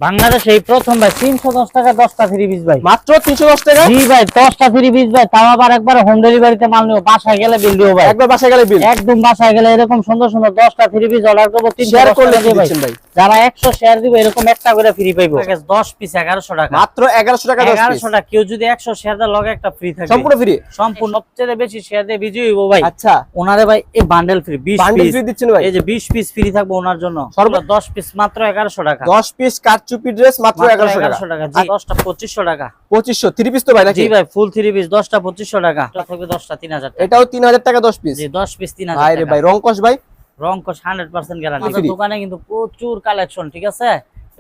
বাংলাদেশ এই প্রথম ভাই 310 টাকা 10টা ফ্রি পিস ভাই, মাত্র 310 টাকা। জি ভাই 10টা ফ্রি পিস ভাই, তাও আবার একবার হোম ডেলিভারিতে মাল নিও, বাসায় গেলে বিল দিও ভাই, একবার বাসায় গেলে বিল একদম বাসায় গেলে এরকম সুন্দর সুন্দর 10টা ফ্রি পিস অর্ডার করব, 310 শেয়ার করলে টাকা দিয়ে ভাই। দিচ্ছেন ভাই, যারা 100 শেয়ার দিবে এরকম একটা করে ফ্রি পাইবো। 10 পিস 1100 টাকা, মাত্র 1100 টাকা 10 পিস। 1100 টাকা, কেউ যদি 100 শেয়ার দেয় লগে একটা ফ্রি থাকবে, সম্পূর্ণ ফ্রি, সম্পূর্ণ। সবচেয়ে বেশি শেয়ার দিয়ে বিজয়ী হইবো ভাই। আচ্ছা ওনারে ভাই এই bundle free 20 bundle piece free দিচ্ছেন ভাই, এই যে 20 পিস ফ্রি থাকবে ওনার জন্য, সর্বোচ্চ 10 পিস মাত্র 1100 টাকা, 10 পিস কারচুপি ড্রেস মাত্র 1100 টাকা। 10টা 2500 টাকা, 2500 3 পিস তো ভাই নাকি? জি ভাই ফুল 3 পিস 10টা 2500 টাকা, এটা থাকবে 10টা 3000 টাকা, এটাও 3000 টাকা 10 পিস, জি 10 পিস 3000 ভাই রে টাকা ভাই। রংকশ ভাই, রংকশ 100% গ্যারান্টি। Free। আমাদের দোকানে কিন্তু প্রচুর কালেকশন, ঠিক আছে,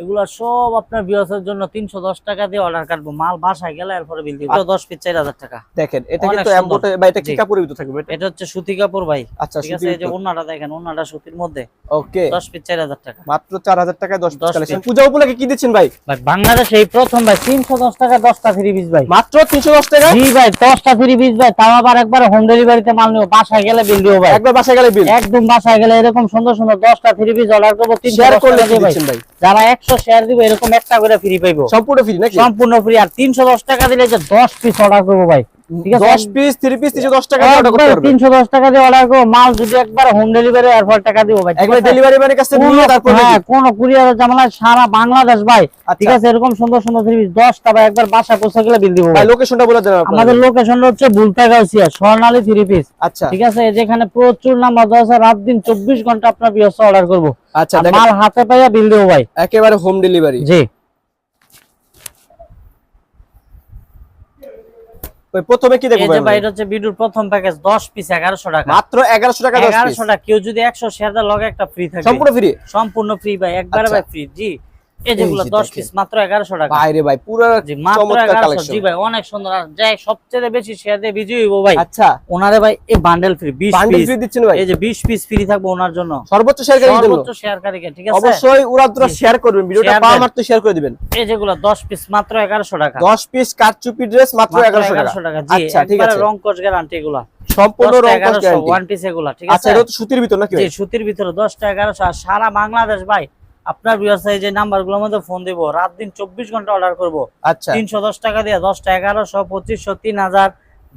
এগুলো সব আপনার ভিউয়ার্সের জন্য 310 টাকা দিয়ে অর্ডার কাটবো, মাল বাসায় গেলে এরপরে বিল দিব। 10 পিস 4000 টাকা। দেখেন এটা অনেক কিন্তু সুন্দর। এমবোটা ভাই, এটা কি জি। কাপড়ের ভিতর থাকবে? এটা হচ্ছে সুতি কাপড় ভাই, আচ্ছা ঠিক আছে। এই যে ওন্নাটা দেখেন, ওন্নাটা সুতির মধ্যে, ওকে 10 পিস 4000 টাকা, মাত্র 4000 টাকায় 10 পিস 10 কালেকশন। পিস। পূজা উপলক্ষে কি দিচ্ছেন ভাই? ভাই বাংলাদেশ এই প্রথম ভাই 310 টাকা 10টা ফ্রি পিস ভাই, মাত্র 310 টাকা, জি ভাই 10টা ফ্রি পিস ভাই, তাও আবার একবার হোম ডেলিভারিতে মাল নিও, বাসায় গেলে বিল দিও ভাই, একবার বাসায় গেলে বিল। একদম বাসায় গেলে এরকম সুন্দর সুন্দর 10টা ফ্রি পিস অর্ডার করব, শেয়ার 310 করলে টাকা কি দিয়ে ভাই। দিচ্ছেন ভাই? যারা 100 শেয়ার দিবে এরকম একটা করে ফ্রি পাইবো, সম্পূর্ণ ফ্রি নাকি? সম্পূর্ণ ফ্রি। আর 310 টাকা দিলে যে 10 পিস অর্ডার করব ভাই, ঠিক আছে, 10 পিস 3 পিস 310 টাকা দিয়ে অর্ডার করতে পারবেন। 310 টাকা দিয়ে অর্ডার করব, মাল যদি একবার হোম ডেলিভারি এরপর টাকা দিব ভাই, একবার ডেলিভারি ম্যানের কাছে নিয়ে তারপর হ্যাঁ কোন কুরিয়ার ঝামেলা সারা বাংলাদেশ ভাই, আচ্ছা। ঠিক আছে। এরকম সুন্দর সুন্দর থ্রি পিস 10টা ভাই একবার বাসায় পৌঁছে গেলে বিল দিব ভাই ভাই। লোকেশনটা বলে দেন আপনারা। আমাদের লোকেশন হচ্ছে বুলতাগাছিয়া স্বর্ণালী থ্রি পিস, আচ্ছা ঠিক আছে, যেখানে প্রচুর নাম্বার দেওয়া আছে, রাত দিন 24 ঘন্টা আপনার ব্যবস্থা অর্ডার করব, আচ্ছা আর দেখেন মাল হাতে পাইয়া বিল দেব ভাই, একেবারে হোম ডেলিভারি। জি। ভাই প্রথমে কি দেখব এই যে ভাই? ভাই এটা হচ্ছে ভিডিওর প্রথম প্যাকেজ 10 পিস 1100 টাকা, মাত্র 1100 টাকা 10 পিস, 1100 টাকা, কেউ যদি 100 শেয়ার দেয় লগে একটা ফ্রি থাকবে, সম্পূর্ণ ফ্রি, সম্পূর্ণ ফ্রি ভাই, একবারে আচ্ছা। ভাই ফ্রি, জি। এই যেগুলো এই যে 10 দেখেন। পিস মাত্র 1100 টাকা, ভাই রে ভাই পুরো জি মাত্র চমৎকার 1100, কালেকশন। জি ভাই অনেক সুন্দর। আর যাই সবচেয়ে বেশি শেয়ার দিয়ে বিজয়ী হইবো ভাই, আচ্ছা ওনারে ভাই এই bundle free 20 bundle piece, free দিচ্ছেন ভাই, এই যে 20 পিস ফ্রি থাকবে ওনার জন্য, সর্বোচ্চ শেয়ারকারীর জন্য। সর্বোচ্চ শেয়ারকারীকে, ঠিক আছে। অবশ্যই উড়াদুরা জি। শেয়ার করবেন, ভিডিওটা শেয়ার পাওয়া দেন। মাত্র শেয়ার করে দিবেন। এই যেগুলো 10 পিস মাত্র 1100 টাকা, 10 পিস কারচুপি ড্রেস মাত্র 1100 টাকা। টাকা, জি। আচ্ছা ঠিক একবারে আছে, রংকশ গ্যারান্টি এগুলা, সম্পূর্ণ 10টা রংকশ 1100 গ্যারান্টি। ওয়ান পিস এগুলা, ঠিক আচ্ছা আছে। এটা তো সুতির ভিতর নাকি জি ভাই? সুতির ভিতরে 10টা 1100। আর সারা বাংলাদেশ ভাই আপনার ভিউয়ার্স যে নাম্বারগুলোর মধ্যে ফোন দিব, রাত দিন 24 ঘন্টা অর্ডার করব, আচ্ছা 310 টাকা দিয়ে 10টা 1100 2500 3000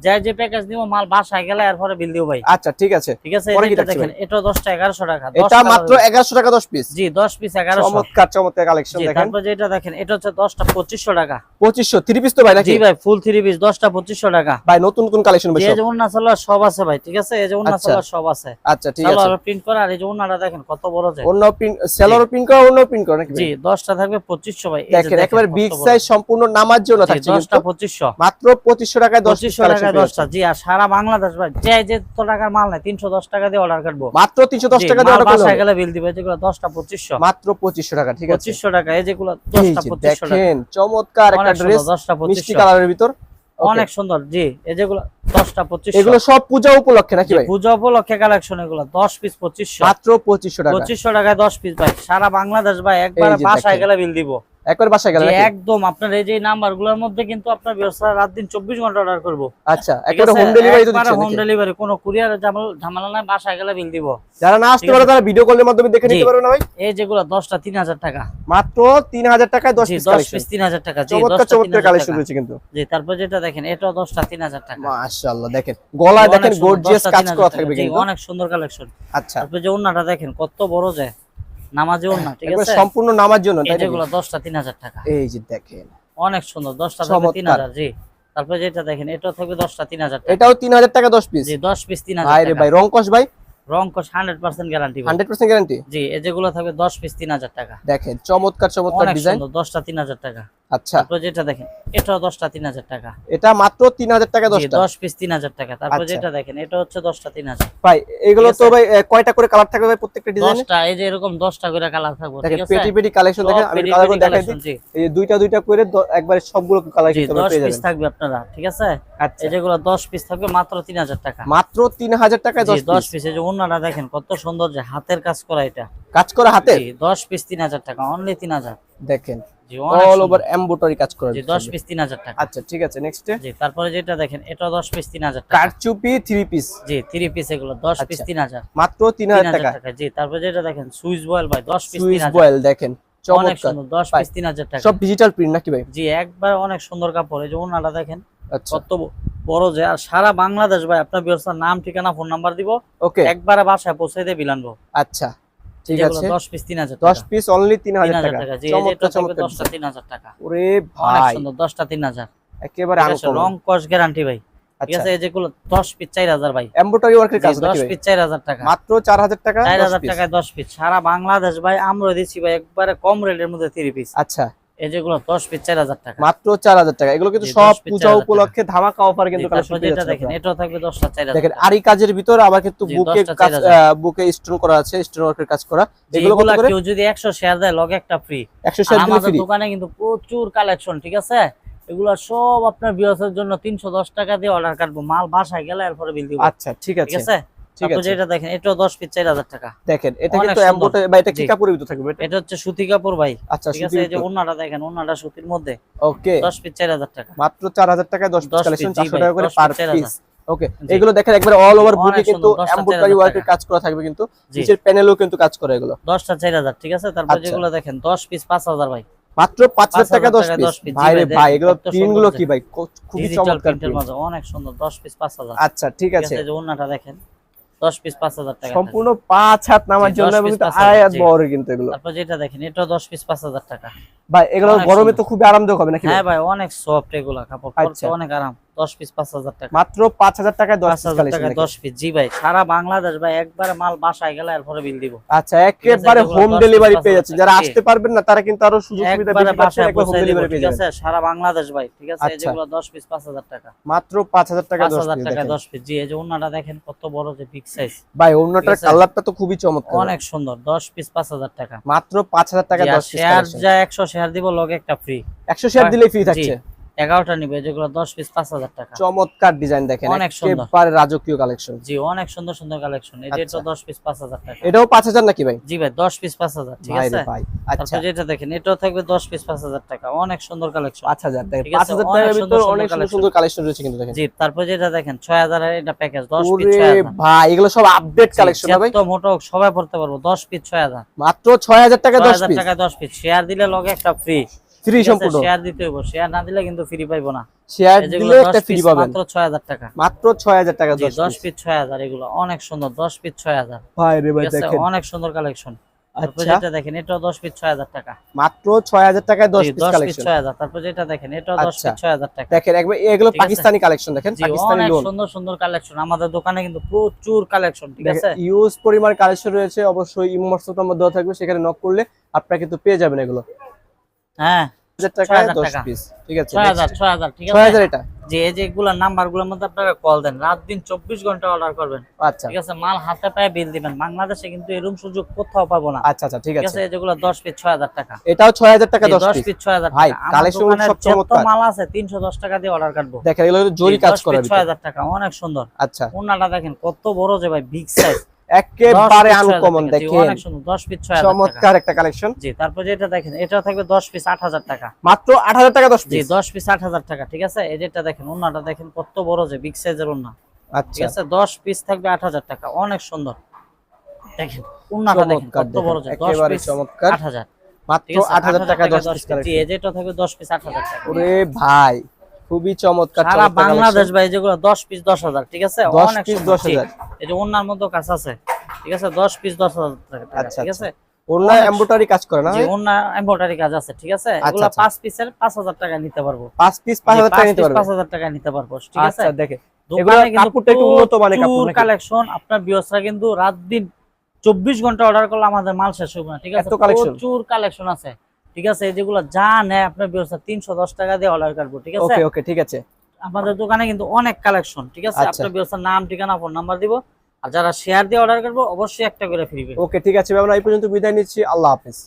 যাই যে প্যাকেজ নিব, মাল বাসায় গেলে এরপরে বিল দিও ভাই, আচ্ছা ঠিক আছে। ঠিক আছে। পরে কি এটা থাকছে দেখেন, ভাই? এটা 10টা 1100 টাকা, এটা মাত্র 1100 টাকা 10 পিস, জি 10 পিস 1100। চমৎকার চমৎকার কালেকশন জি, দেখেন। তারপর যেটা দেখেন এটা হচ্ছে 10টা 2500 টাকা, 2500 3 পিস তো ভাই নাকি? জি ভাই ফুল 3 পিস 10টা 2500 টাকা। ভাই নতুন নতুন কালেকশন যে বেশ। যে ওন্না সালোয়ার সব আছে ভাই, ঠিক আছে, এই যে ওন্না আচ্ছা। সালোয়ার সব আছে, আচ্ছা ঠিক আছে। সালোয়ার প্রিন্ট করা। আর এই যে ওন্নাটা দেখেন কত বড় যায়, অন্য প্রিন্ট সেলর প্রিন্ট করা, অন্য প্রিন্ট করা নাকি ভাই? জি 10টা থাকবে 2500 ভাই, এই যে দেখেন একেবারে কত বিগ বড়। সাইজ সম্পূর্ণ নামার জন্য জি, থাকছে 10টা কিন্তু 2500, মাত্র 2500 টাকায় 10 পিস 2500 কালেকশন টাকায় 10টা, জি। আর সারা বাংলাদেশ ভাই যে তো টাকার মাল নাই 310 টাকা দিয়ে অর্ডার করবো, মাত্র 310 জি, টাকা দিয়ে মাল অর্ডার করলে বাসায় হবে। গেলে বিল দিবে। যেগুলো 10টা 2500, মাত্র 2500 টাকা, ঠিক আছে। 2500 টাকা, এই যেগুলো এই 10টা যে 2500 টাকা, দেখেন চমৎকার একটা অনেক ড্রেস, সুন্দর, 10টা মিষ্টি 2500, কালারের ভিতর, অনেক সুন্দর, জি। এই যেগুলো 10টা 2500, এগুলো সব পূজা উপলক্ষে নাকি জি, ভাই? পূজা উপলক্ষে কালেকশন এগুলো 10 পিস 2500, মাত্র 2500 টাকা, 2500 টাকায় 10 পিস ভাই, সারা বাংলাদেশ ভাই একবার এই যে বাসায় দেখেন। গেলে বিল দিব, একবার বাসায় গেল জি, নাকি? একদম। আপনার এই যে নাম্বারগুলোর মধ্যে কিন্তু আপনার ব্যবসা রাত দিন 24 ঘন্টা অর্ডার করব, আচ্ছা একবার হোম ডেলিভারি তো দিচ্ছেন হোম নাকি? ডেলিভারি, কোনো কুরিয়ার ঝামেলা নাই, বাসায় গেলে বিল দিব। যারা না আসতে পারে তারা ভিডিও কলের মাধ্যমে দেখে নিতে জি। পারবে না ভাই? এই যেগুলো 10টা 3000 টাকা, মাত্র 3000 টাকায় 10 জি পিস 10 কালেকশন, পিস 3000 টাকা, জি চমৎকার 10টা চমৎকার 3000 কালেকশন টাকা, রয়েছে কিন্তু। জি। তারপর যেটা দেখেন এটাও 10টা 3000 টাকা, মাশাআল্লাহ দেখেন গলায় দেখেন অনেক সুন্দর, গর্জিয়াস 10টা কাজ 3000 করা টাকা, থাকবে জি, কিন্তু। অনেক সুন্দর কালেকশন। আচ্ছা তারপর যে ওন্নাটা দেখেন কত বড় যায়, নামাজি ওন্না, ঠিক একবার আছে। সম্পূর্ণ নামার জন্য এই তাই নাকি? যেগুলো 10টা 3000 টাকা, এই যে দেখেন অনেক সুন্দর, 10টা থাকবে চমৎকার। 3000, জি। তারপর যেটা দেখেন এটাও থাকবে 10টা 3000 টাকা, এটাও 3000 টাকা 10 পিস, জি 10 পিস 3000 ভাই রে টাকা, ভাই রংকশ ভাই রংকশ 100% গ্যারান্টি, 100% গ্যারান্টি। জি। এই যেগুলো থাকবে 10 পিস 3000 টাকা, দেখেন চমৎকার চমৎকার অনেক ডিজাইন। সুন্দর, 10টা 3000 টাকা। আচ্ছা তারপর যেটা দেখেন এটাও 10টা 3000 টাকা, এটা মাত্র 3000 টাকা জি 10টা। 10 পিস 3000 টাকা। তারপর আচ্ছা। যেটা দেখেন এটা হচ্ছে 10টা 3000, ভাই এগুলো ঠিক তো আছে। ভাই কয়টা করে কালার থাকবে ভাই প্রত্যেকটা ডিজাইনে? 10টা, এই যে এরকম 10টা করে কালার থাকবে, দেখেন ঠিক আছে। পেটি পেটি কালেকশন দেখেন, আমি কালারগুলো দেখাই দিই। জি এই যে দুইটা দুইটা করে একবারে সবগুলো কালার জি কিন্তু 10 পেয়ে পিস যাবেন। থাকবে আপনারা, ঠিক আছে। আচ্ছা এই যেগুলো 10 পিস থাকবে মাত্র 3000 টাকা, মাত্র 3000 টাকায় জি 10 10 পিস, পিস। এই যে ওন্নাটা দেখেন কত সুন্দর, যে হাতের কাজ করা, এটা কাজ করা হাতে। জি 10 পিস 3000 টাকা, অনলি 3000, দেখেন জি অনেক অল ওভার সুন্দর, এমব্রয়ডারি কাজ করা জি 10 পিস 3000 টাকা। আচ্ছা ঠিক আছে নেক্সট জি তারপরে যেটা দেখেন এটাও 10 পিস 3000 টাকা, কারচুপি 3 পিস জি 3 পিস এগুলো 10 পিস আচ্ছা। 3000, মাত্র 3000 টাকা। জি তারপরে যেটা দেখেন সুইস বয়েল ভাই 10 পিস সুইস 3000, বয়েল দেখেন অনেক চমৎকার সুন্দর 10 পিস 3000 টাকা। সব ডিজিটাল প্রিন্ট নাকি ভাই? জি একবার অনেক সুন্দর কাপড়। এই যে ওনাটা দেখেন আচ্ছা কত বড়, যে আর সারা বাংলাদেশ ভাই আপনার ব্যবসার নাম ঠিকানা ফোন নাম্বার দিব, ওকে একবারে বাসায় পৌঁছে দিয়ে বিলানবো। আচ্ছা ঠিক যেগুলো আছে 10 পিস 3000 10 টাকা। পিস অনলি 3000 টাকা। টাকা। জি এই যে এটা চমৎকার থাকবে চমৎকার 10টা 3000 টাকা। ওরে অনেক ভাই সুন্দর 10টা 3000। একেবারে ঠিক আছে, আনকমন। রং কস গ্যারান্টি ভাই। ঠিক আচ্ছা আছে, এই যেগুলো 10 পিস 4000 ভাই। এমব্রয়ডারি ওয়ার্কের কাজ নাকি 10 ভাই? পিস 4000 টাকা। মাত্র 4000 টাকা 10 4000 পিস। টাকায় 10 পিস সারা বাংলাদেশ ভাই আমরা দিচ্ছি ভাই একবারে কম রেটের মধ্যে 3 পিস। আচ্ছা এই যেগুলো 10 পিস 4000 টাকা। মাত্র 4000 টাকা। এগুলো কিন্তু জি, সব 10 পিস পূজা 4000 টাকা। উপলক্ষে ধামাকা অফার কিন্তু কালেকশন তারপর পেয়ে যেটা যাচ্ছেন দেখেন আপনারা। এটাও থাকবে 10টা 4000 দেখেন টাকা। আরি কাজের ভিতর আবার কিন্তু জি, বুকে 10টা কাজ 4000 বুকে স্টোন করা আছে, স্টোন ওয়ার্কের কাজ করা। এগুলো কত যেগুলো করে? কেউ যদি 100 শেয়ার দেয় লগে একটা ফ্রি। 100 শেয়ার দিলে আমাদের ফ্রি। দোকানে কিন্তু প্রচুর কালেকশন, ঠিক আছে। এগুলো সব আপনার ভিউয়ার্সের জন্য 310 টাকা দিয়ে অর্ডার কাটবো, মাল বাসায় গেলে এরপরে বিল দিব। আচ্ছা ঠিক ঠিক আছে আছে। ঠিক তারপর আছে। যেটা দেখেন এটাও 10 পিস 4000 টাকা। দেখেন এটা অনেক কিন্তু সুন্দর। এমব্রয়ডারি বা এটা কি জি। কাপড়ের ভিতর থাকবে এটা? এটা হচ্ছে সুতি কাপড় ভাই। আচ্ছা ঠিক আছে, সুতির এই যে ভিতর। ওন্নাটা দেখেন, ওন্নাটা সুতির মধ্যে। ওকে 10 পিস 4000 টাকা। মাত্র 4000 টাকায় 10 পিস 10 কালেকশন, পিস, জি 400 ভাই, টাকা করে 10 পার পিস 4000 পিস। ওকে জি। এগুলো দেখেন একবার অল ওভার বুকে অনেক কিন্তু সুন্দর, 10টা এমব্রয়ডারি 4000 ওয়ার্কের টাকা। কাজ করা থাকবে কিন্তু জি। নিচের প্যানেলও কিন্তু কাজ করা এগুলো। 10টা 4000, ঠিক আছে। তারপর আচ্ছা। যেগুলো দেখেন 10 পিস 5000 ভাই। মাত্র 5000 টাকা 10 টাকায় পিস। 10 পিস। জি ভাই রে ভাই, ভাই দেখেন এগুলো কত প্রিন্ট সুন্দর গুলো যে। কি ভাই খুবই ডিজিটাল চমৎকার প্রিন্টের প্রিন্ট। মধ্যে অনেক সুন্দর 10 পিস 5000। আচ্ছা ঠিক ঠিক আছে আছে, এই যে ওন্নাটা দেখেন 10 পিস 5000 টাকা। সম্পূর্ণ 5 হাত নামার জি, জন্য 10 এবং পিস কিন্তু 5000, আয়াত জি। বড় কিন্তু এগুলো। তারপর যেটা দেখেন এটাও 10 পিস 5000 টাকা। ভাই এগুলো অনেক গরমে সুন্দর। তো খুবই আরামদায়ক হবে নাকি ভাই? হ্যাঁ ভাই অনেক সফট এগুলা, কাপড় পরতে আচ্ছা। অনেক আরাম। 10 পিস 5000 টাকা। মাত্র 5000 টাকায় 10 পিস 5000 কালেকশন টাকায় 10 পিস। জি ভাই, সারা বাংলাদেশ ভাই একবারে মাল বাসায় গেলে এরপরে বিল দিব। আচ্ছা একেবারে যেগুলো হোম 10 ডেলিভারি পিস পেয়ে যাচ্ছে। 5000 যারা জি। আসতে পারবেন না তারা কিন্তু আরো সুযোগ সুবিধা একবারে বেশি পাচ্ছেন, বাসায় একবার হোম পৌঁছে দিব, ডেলিভারি ঠিক পেয়ে যাবেন। আছে। সারা বাংলাদেশ ভাই, ঠিক আছে। এই আচ্ছা। যেগুলো 10 পিস 5000 টাকা। মাত্র 5000 টাকায় 10 5000 পিস টাকায় দেখেন। 10 পিস। জি, এই যে ওন্নাটা দেখেন কত বড়, যে বিগ সাইজ। ভাই ওন্নাটার ঠিক আছে। কালারটা তো খুবই চমৎকার। অনেক সুন্দর 10 পিস 5000 টাকা। মাত্র 5000 টাকায় 10 পিস শেয়ার কালেকশন। যা 100 শেয়ার দিব লগে একটা ফ্রি। 100 শেয়ার দিলেই ফ্রি জি, থাকছে। 11টা নিবে, যেগুলো 10 পিস 5000 টাকা। চমৎকার ডিজাইন দেখেন, অনেক সুন্দর। একেবারে রাজকীয় কালেকশন। জি, অনেক সুন্দর সুন্দর কালেকশন। এই যে আচ্ছা। এটা 10 পিস 5000 টাকা। এটাও 5000 নাকি ভাই? জি ভাই, 10 পিস 5000, ঠিক ভাই আছে। রে ভাই আচ্ছা তারপর যেটা দেখেন এটাও থাকবে 10 পিস 5000 টাকা। অনেক সুন্দর কালেকশন। 5000 দেখেন, ঠিক আছে, 5000 অনেক টাকার সুন্দর ভিতর সুন্দর অনেক সুন্দর collection। সুন্দর কালেকশন রয়েছে কিন্তু দেখেন। জি, তারপর যেটা দেখেন 6000 এর এটা প্যাকেজ 10 পিস ওরে 6000। ভাই এগুলো সব আপডেট কালেকশন না ভাই? তো মোটো সবাই পড়তে পারবো। 10 পিস 6000। মাত্র 6000 টাকা 10 6000 পিস টাকায় 10 পিস। শেয়ার দিলে লগে একটা ফ্রি। ফ্রি সম্পূর্ণ। শেয়ার দিতে হইব, শেয়ার না দিলে কিন্তু ফ্রি পাইবো না। শেয়ার এই যেগুলো দিলে 10 একটা ফ্রি পিস পাবেন। মাত্র 6000 টাকা। মাত্র 6000 টাকা জি, 10 10 পিস। পিস 6000। এগুলো অনেক সুন্দর 10 পিস 6000। ভাই রে ভাই ঠিক আছে, দেখেন অনেক সুন্দর কালেকশন। তারপর আচ্ছা যেটা দেখেন এটাও 10 পিস 6000 টাকা। মাত্র 6000 টাকায় 10 জি, পিস 10 পিস কালেকশন 6000। তারপর যেটা দেখেন এটাও 10 আচ্ছা। পিস 6000 টাকা। দেখেন একবার এগুলো ঠিক আছে। পাকিস্তানি কালেকশন দেখেন, জি, পাকিস্তানি অনেক লোন। সুন্দর সুন্দর কালেকশন। আমাদের দোকানে কিন্তু প্রচুর কালেকশন, ঠিক আছে। ইউজ পরিমাণ কালেকশন রয়েছে, অবশ্যই ইমো হোয়াটসঅ্যাপ নাম্বার দেওয়া থাকবে, সেখানে নক করলে আপনারা কিন্তু পেয়ে যাবেন এগুলো। হ্যাঁ 1000 টাকায় 6000 10 টাকা। পিস, ঠিক আছে। 6000, ঠিক আছে। 6000 এটা যে এই যে এগুলা নাম্বারগুলোর মধ্যে আপনারা কল দেন, রাত দিন 24 ঘন্টা অর্ডার করবেন, আচ্ছা ঠিক আছে। মাল হাতে পায়ে বিল দিবেন। বাংলাদেশে কিন্তু এরকম সুযোগ কোথাও পাবো না। আচ্ছা আচ্ছা ঠিক ঠিক আছে। আছে, যেগুলো 10 পিস 6000 টাকা। এটাও 6000 টাকা 10 10 পিস। পিস 6000 ভাই, টাকা। আমার collection দোকানে সব যত চমৎকার। মাল আছে 310 টাকা দিয়ে অর্ডার কাটবো। দেখেন এগুলো কিন্তু জরি কাজ করা 6000 টাকা। অনেক সুন্দর। আচ্ছা ওন্নাটা দেখেন কত বড়, যে ভাই বিগ সাইজ। একেবারে আনকমন দেখেন, অনেক সুন্দর 10 পিস 6000 টাকা। চমৎকার একটা কালেকশন। জি, তারপর যেটা দেখেন এটাও থাকবে 10 পিস 8000 টাকা। মাত্র 8000 টাকা 10 জি, পিস। 10 পিস 8000 টাকা, ঠিক আছে। এই যেটা দেখেন ওন্নাটা দেখেন কত বড়, যে বিগ সাইজের ওন্না, ঠিক আচ্ছা আছে। 10 পিস থাকবে 8000 টাকা। অনেক সুন্দর। দেখেন ওন্নাটা দেখেন চমৎকার কত বড়, যে দেখেন, 10 একেবারে পিস চমৎকার। 8000। মাত্র ঠিক আছে, 8000 টাকা 10 পিস জি, কালেকশন। এই যেটা থাকবে 10 পিস 8000 টাকা। ওরে ভাই খুবই চমৎকার সারা চমৎকার বাংলাদেশ collection। ভাই যেগুলো 10 পিস 10000, ঠিক আছে। 10 অনেক পিস সুন্দর। 10,000 এই যে ওন্নার মধ্যে কাজ আছে, ঠিক আছে। 10 পিস 10000 টাকা, আচ্ছা, ঠিক আছে। ওন্না অনেক এমব্রয়ডারি কাজ করে না জি, ভাই? ওন্না এমব্রয়ডারি কাজ আছে, ঠিক আছে। এগুলা আচ্ছা। 5 পিসের 5000 টাকা নিতে পারবো। 5 পিস 5000 টাকা নিতে পারবে। 5000 টাকা নিতে পারবো, ঠিক আছে। আচ্ছা দেখেন এগুলো দোকানে কিন্তু কাপড়টা একটু উন্নত মানের কাপড় নাকি? কালেকশন। আপনার ভিউয়ার্সরা কিন্তু রাত দিন 24 ঘন্টা অর্ডার করলে আমাদের মাল শেষ হবে না, ঠিক আছে। এত collection? প্রচুর কালেকশন আছে, ঠিক আছে। এই যেগুলো যা নেয় আপনার ভিউয়ার্সরা 310 টাকা দিয়ে অর্ডার করবো, ঠিক আছে। ওকে ওকে ঠিক আছে। আমাদের দোকানে কিন্তু অনেক কালেকশন, ঠিক আছে। আচ্ছা। আপনার ভিউয়ার্সের নাম ঠিকানা ফোন নাম্বার দিব, আর যারা শেয়ার দিয়ে অর্ডার করবো অবশ্যই একটা করে ফ্রি পাবে। ওকে ঠিক আছে ভাই, আমরা এই পর্যন্ত বিদায় নিচ্ছি। আল্লাহ হাফেজ।